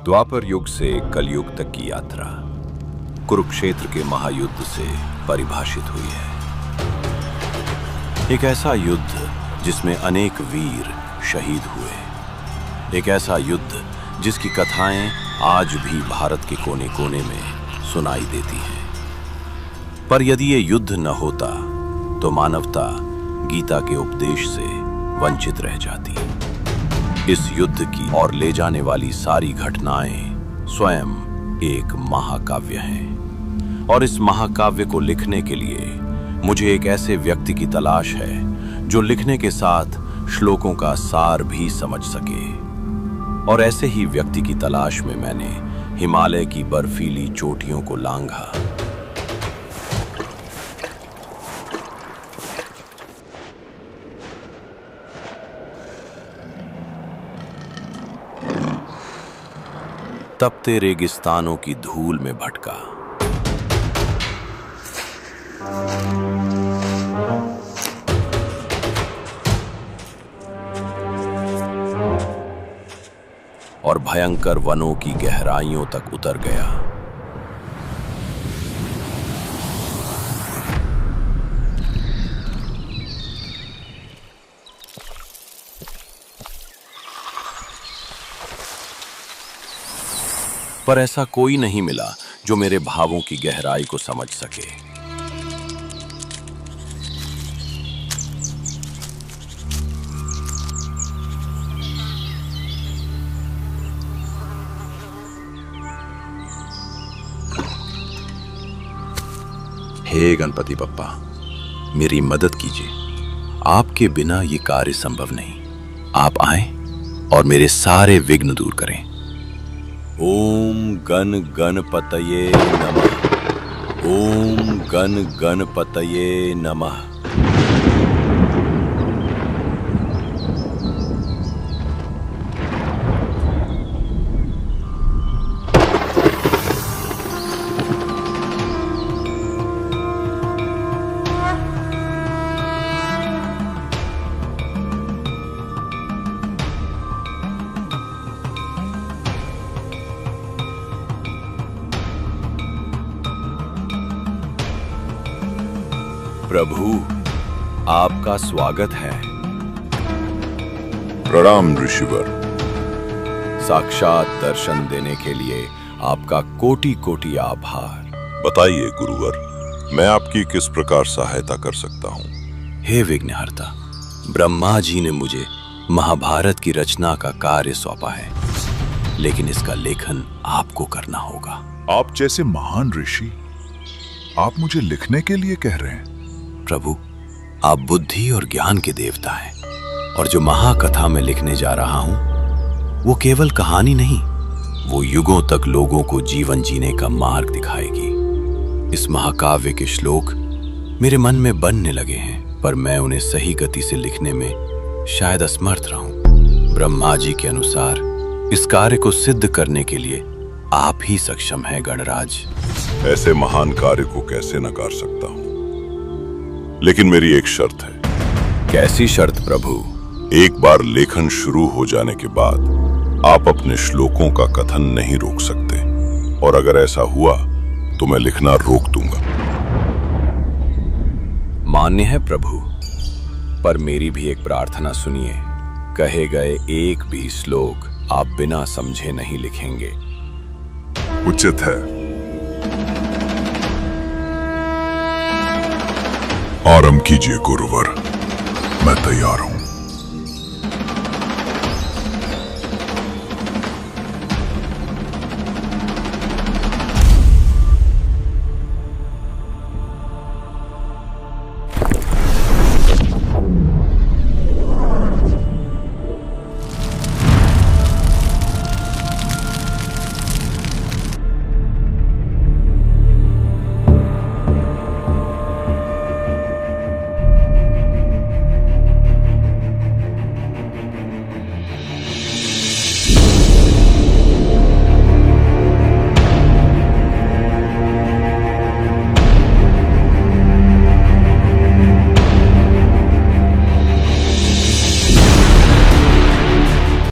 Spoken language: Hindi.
द्वापर युग से कलयुग तक की यात्रा कुरुक्षेत्र के महायुद्ध से परिभाषित हुई है। एक ऐसा युद्ध जिसमें अनेक वीर शहीद हुए, एक ऐसा युद्ध जिसकी कथाएं आज भी भारत के कोने कोने में सुनाई देती हैं। पर यदि ये युद्ध न होता तो मानवता गीता के उपदेश से वंचित रह जाती। इस युद्ध की ओर ले जाने वाली सारी घटनाएं स्वयं एक महाकाव्य हैं, और इस महाकाव्य को लिखने के लिए मुझे एक ऐसे व्यक्ति की तलाश है जो लिखने के साथ श्लोकों का सार भी समझ सके। और ऐसे ही व्यक्ति की तलाश में मैंने हिमालय की बर्फीली चोटियों को लांघा। तपते रेगिस्तानों की धूल में भटका, और भयंकर वनों की गहराइयों तक उतर गया। पर ऐसा कोई नहीं मिला जो मेरे भावों की गहराई को समझ सके। हे गणपति बप्पा, मेरी मदद कीजिए। आपके बिना ये कार्य संभव नहीं। आप आएं और मेरे सारे विघ्न दूर करें। ओम गण गणपतये नमः। ओम गण गणपतये नमः। प्रभु, आपका स्वागत है। प्रणाम ऋषिवर। साक्षात दर्शन देने के लिए आपका कोटि कोटि आभार। बताइए गुरुवर, मैं आपकी किस प्रकार सहायता कर सकता हूँ? हे विघ्नहर्ता, ब्रह्मा जी ने मुझे महाभारत की रचना का कार्य सौंपा है, लेकिन इसका लेखन आपको करना होगा। आप जैसे महान ऋषि, आप मुझे लिखने के लिए कह रहे हैं? प्रभु, आप बुद्धि और ज्ञान के देवता हैं, और जो महाकथा में लिखने जा रहा हूं वो केवल कहानी नहीं, वो युगों तक लोगों को जीवन जीने का मार्ग दिखाएगी। इस महाकाव्य के श्लोक मेरे मन में बनने लगे हैं, पर मैं उन्हें सही गति से लिखने में शायद असमर्थ रहूं। ब्रह्मा जी के अनुसार इस कार्य को सिद्ध करने के लिए आप ही सक्षम हैं गणराज। ऐसे महान कार्य को कैसे नकार सकता हूं, लेकिन मेरी एक शर्त है। कैसी शर्त प्रभु? एक बार लेखन शुरू हो जाने के बाद आप अपने श्लोकों का कथन नहीं रोक सकते, और अगर ऐसा हुआ तो मैं लिखना रोक दूंगा। मान्य है प्रभु, पर मेरी भी एक प्रार्थना सुनिए। कहे गए एक भी श्लोक आप बिना समझे नहीं लिखेंगे। उचित है। आरंभ कीजिए गुरुवर, मैं तैयार हूं।